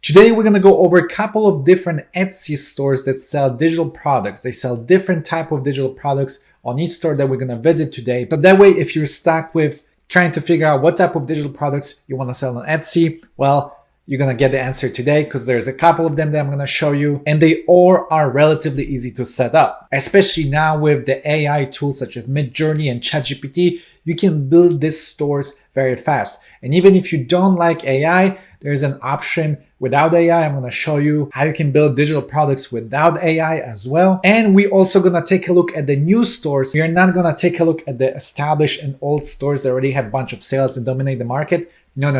Today, we're gonna go over a couple of different Etsy stores that sell digital products. They sell different type of digital products on each store that we're gonna visit today. So that way, if you're stuck with trying to figure out what type of digital products you wanna sell on Etsy, well, you're gonna get the answer today because there's a couple of them that I'm gonna show you, and they all are relatively easy to set up. Especially now with the AI tools such as Midjourney and ChatGPT, you can build these stores very fast. And even if you don't like AI, there's an option without AI. I'm gonna show you how you can build digital products without AI as well. And we also gonna take a look at the new stores. We're not gonna take a look at the established and old stores that already have a bunch of sales and dominate the market. No.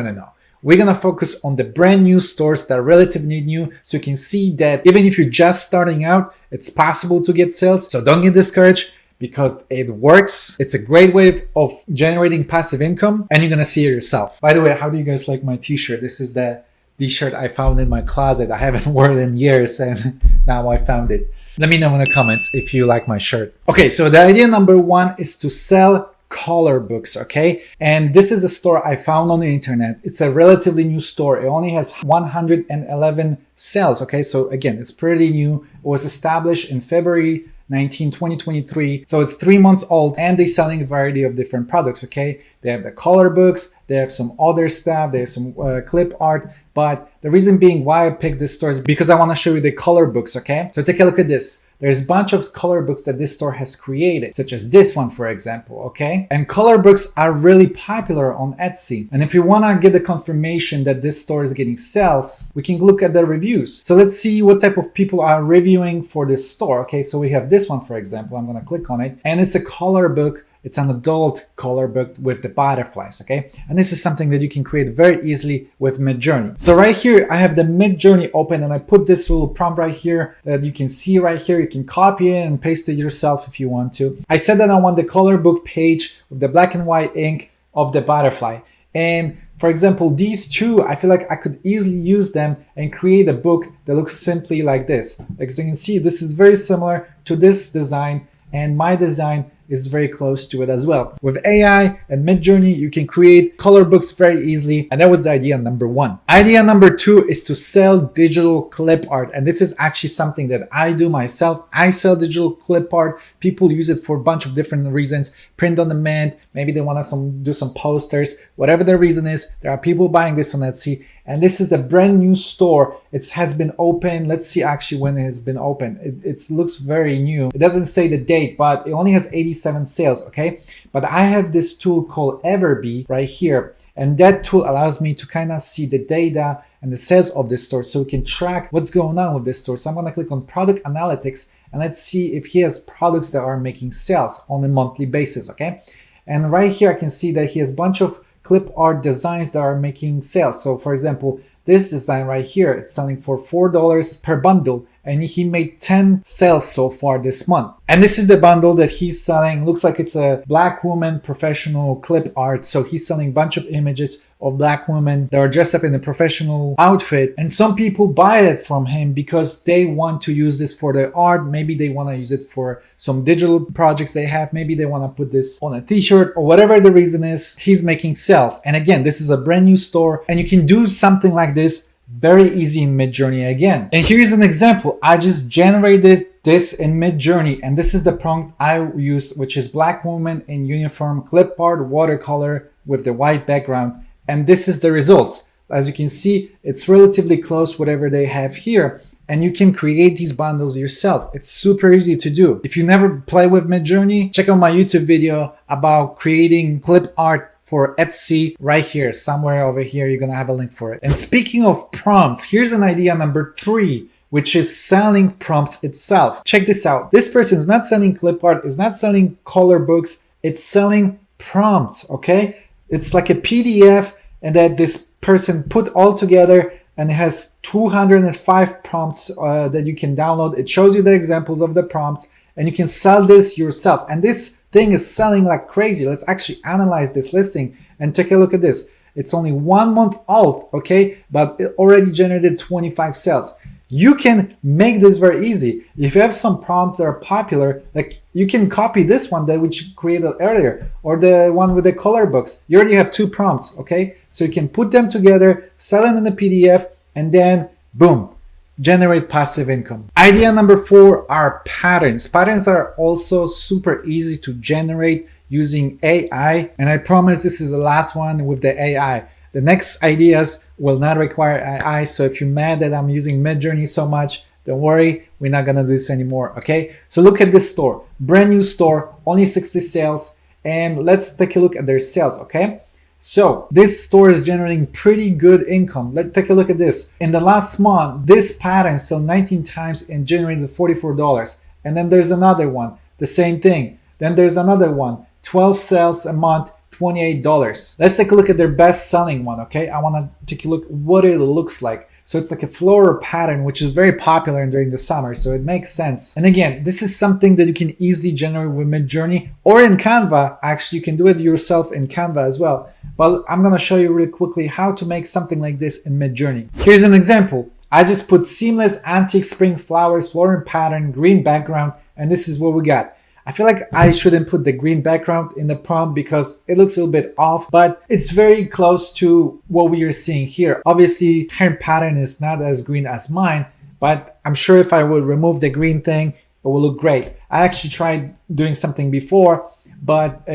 We're gonna focus on the brand new stores that are relatively new, so you can see that even if you're just starting out, it's possible to get sales. So don't get discouraged because it works. It's a great way of generating passive income, and you're gonna see it yourself. By the way, how do you guys like my t-shirt? This is the t-shirt I found in my closet. I haven't worn it in years, and now I found it. Let me know in the comments if you like my shirt. Okay, so the idea number one is to sell color books, okay? And this is a store I found on the internet. It's a relatively new store. It only has 111 sales, okay? So again, it's pretty new. It was established in February 19, 2023. So it's 3 months old, and they're selling a variety of different products, okay? They have the color books, they have some other stuff, they have some clip art, but the reason being why I picked this store is because I wanna show you the color books, okay? So take a look at this. There's a bunch of color books that this store has created, such as this one, for example, okay? And color books are really popular on Etsy. And if you wanna get the confirmation that this store is getting sales, we can look at the reviews. So let's see what type of people are reviewing for this store, okay? So we have this one, for example. I'm gonna click on it, and it's a color book. It's an adult color book with the butterflies, okay? And this is something that you can create very easily with Midjourney. So right here, I have the Midjourney open, and I put this little prompt right here that you can see right here. You can copy it and paste it yourself if you want to. I said that I want the color book page with the black and white ink of the butterfly. And for example, these two, I feel like I could easily use them and create a book that looks simply like this. Like, so you can see, this is very similar to this design, and my design is very close to it as well. With AI and Midjourney, you can create color books very easily, and that was the idea number one. Idea number two is to sell digital clip art, and this is actually something that I do myself. I sell digital clip art. People use it for a bunch of different reasons. Print on demand, maybe they want to do some posters, whatever the reason is. There are people buying this on Etsy, and this is a brand new store. It has been open. Let's see actually when it has been open. It looks very new. It doesn't say the date, but it only has 87 sales, okay? But I have this tool called Everbee right here, and that tool allows me to kind of see the data and the sales of this store, so we can track what's going on with this store. So I'm gonna click on Product Analytics, and let's see if he has products that are making sales on a monthly basis, okay? And right here, I can see that he has a bunch of clip art designs that are making sales. So for example, this design right here, it's selling for $4 per bundle, and he made 10 sales so far this month. And this is the bundle that he's selling. Looks like it's a black woman professional clip art. So he's selling a bunch of images of black women that are dressed up in a professional outfit. And some people buy it from him because they want to use this for their art. Maybe they want to use it for some digital projects they have. Maybe they want to put this on a t-shirt, or whatever the reason is, he's making sales. And again, this is a brand new store, and you can do something like this very easy in Midjourney again. And here's an example. I just generated this in Midjourney, and this is the prompt I use, which is black woman in uniform clip art watercolor with the white background. And this is the results. As you can see, it's relatively close whatever they have here, and you can create these bundles yourself. It's super easy to do. If you never play with Midjourney, check out my YouTube video about creating clip art for Etsy right here, somewhere over here. You're gonna have a link for it. And speaking of prompts, here's an idea number three, which is selling prompts itself. Check this out. This person is not selling clip art, is not selling color books, it's selling prompts, okay? It's like a PDF, and that this person put all together, and it has 205 prompts that you can download. It shows you the examples of the prompts, and you can sell this yourself. And this thing is selling like crazy. Let's actually analyze this listing and take a look at this. It's only 1 month old, okay? But it already generated 25 sales. You can make this very easy. If you have some prompts that are popular, like you can copy this one that we created earlier, or the one with the color books. You already have 2 prompts, okay? So you can put them together, sell it in the PDF, and then Boom. Generate passive income. Idea number 4 are patterns. Patterns are also super easy to generate using AI. And I promise this is the last one with the AI. The next ideas will not require AI. So if you're mad that I'm using Midjourney so much, don't worry, we're not gonna do this anymore, okay? So look at this store, brand new store, only 60 sales, and let's take a look at their sales, okay? So this store is generating pretty good income. Let's take a look at this. In the last month, this pattern sold 19 times and generated $44. And then there's another one, the same thing. Then there's another one, 12 sales a month, $28. Let's take a look at their best selling one, okay? I wanna take a look what it looks like. So it's like a floral pattern, which is very popular during the summer. So it makes sense. And again, this is something that you can easily generate with Midjourney or in Canva. Actually, you can do it yourself in Canva as well. But I'm going to show you really quickly how to make something like this in Midjourney. Here's an example. I just put seamless antique spring flowers, floral pattern, green background, and this is what we got. I feel like I shouldn't put the green background in the prompt because it looks a little bit off, but it's very close to what we are seeing here. Obviously, her pattern is not as green as mine, but I'm sure if I would remove the green thing, it will look great. I actually tried doing something before, but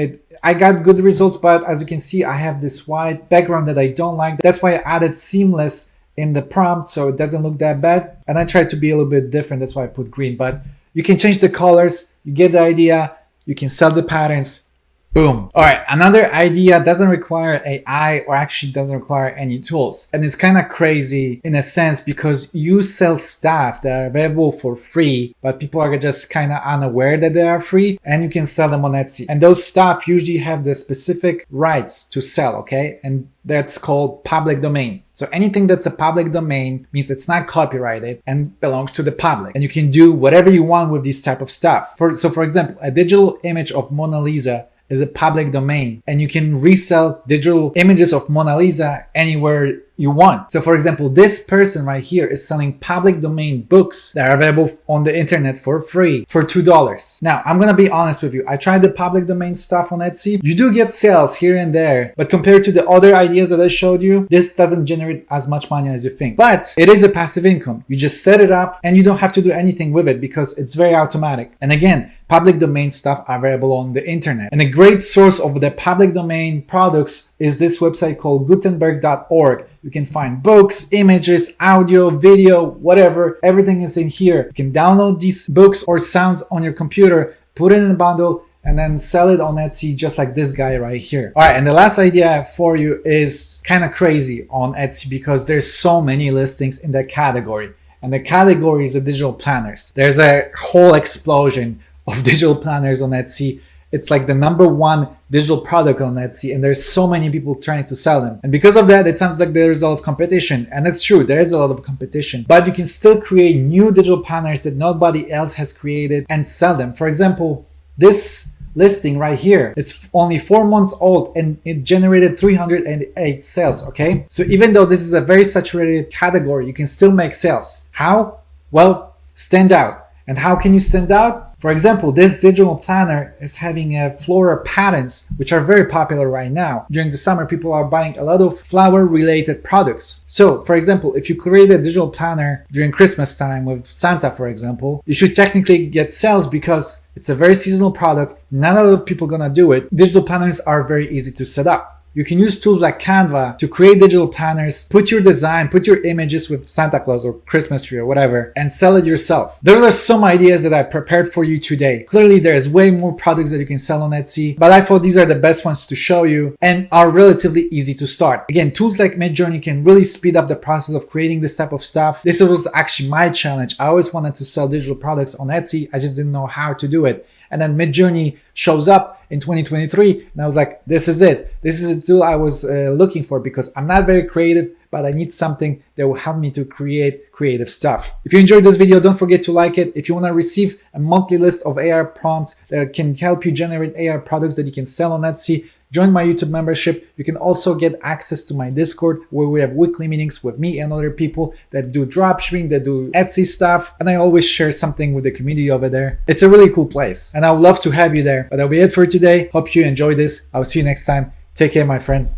I got good results. But as you can see, I have this white background that I don't like. That's why I added seamless in the prompt, so it doesn't look that bad. And I tried to be a little bit different. That's why I put green, but you can change the colors. You get the idea. You can sell the patterns. Boom. All right. Another idea doesn't require AI or actually doesn't require any tools. And it's kind of crazy in a sense because you sell stuff that are available for free, but people are just kind of unaware that they are free and you can sell them on Etsy. And those stuff usually have the specific rights to sell. Okay. And that's called public domain. So anything that's a public domain means it's not copyrighted and belongs to the public. And you can do whatever you want with this type of stuff. So for example, a digital image of Mona Lisa is a public domain and you can resell digital images of Mona Lisa anywhere you want. So for example, this person right here is selling public domain books that are available on the internet for free for $2. Now, I'm gonna be honest with you. I tried the public domain stuff on Etsy. You do get sales here and there, but compared to the other ideas that I showed you, this doesn't generate as much money as you think. But it is a passive income. You just set it up and you don't have to do anything with it because it's very automatic. And again, public domain stuff are available on the internet. And a great source of the public domain products is this website called gutenberg.org. You can find books, images, audio, video, whatever. Everything is in here. You can download these books or sounds on your computer, put it in a bundle, and then sell it on Etsy just like this guy right here. All right, and the last idea I have for you is kind of crazy on Etsy because there's so many listings in that category. And the category is the digital planners. There's a whole explosion of digital planners on Etsy. It's like the #1 digital product on Etsy, and there's so many people trying to sell them. And because of that, it sounds like there's a lot of competition. And it's true, there is a lot of competition, but you can still create new digital planners that nobody else has created and sell them. For example, this listing right here, it's only 4 months old and it generated 308 sales, okay? So even though this is a very saturated category, you can still make sales. How? Well, stand out. And how can you stand out? For example, this digital planner is having floral patterns, which are very popular right now. During the summer, people are buying a lot of flower-related products. So, for example, if you create a digital planner during Christmas time with Santa, for example, you should technically get sales because it's a very seasonal product. Not a lot of people are gonna do it. Digital planners are very easy to set up. You can use tools like Canva to create digital planners, put your design, put your images with Santa Claus or Christmas tree or whatever, and sell it yourself. Those are some ideas that I prepared for you today. Clearly, there's way more products that you can sell on Etsy, but I thought these are the best ones to show you and are relatively easy to start. Again, tools like Midjourney can really speed up the process of creating this type of stuff. This was actually my challenge. I always wanted to sell digital products on Etsy. I just didn't know how to do it. And then Midjourney shows up in 2023 and I was like, this is it. This is a tool I was looking for because I'm not very creative, but I need something that will help me to create creative stuff. If you enjoyed this video, don't forget to like it. If you want to receive a monthly list of AI prompts that can help you generate AI products that you can sell on Etsy, join my YouTube membership. You can also get access to my Discord where we have weekly meetings with me and other people that do dropshipping, that do Etsy stuff. And I always share something with the community over there. It's a really cool place and I would love to have you there. But that'll be it for today. Hope you enjoyed this. I'll see you next time. Take care, my friend.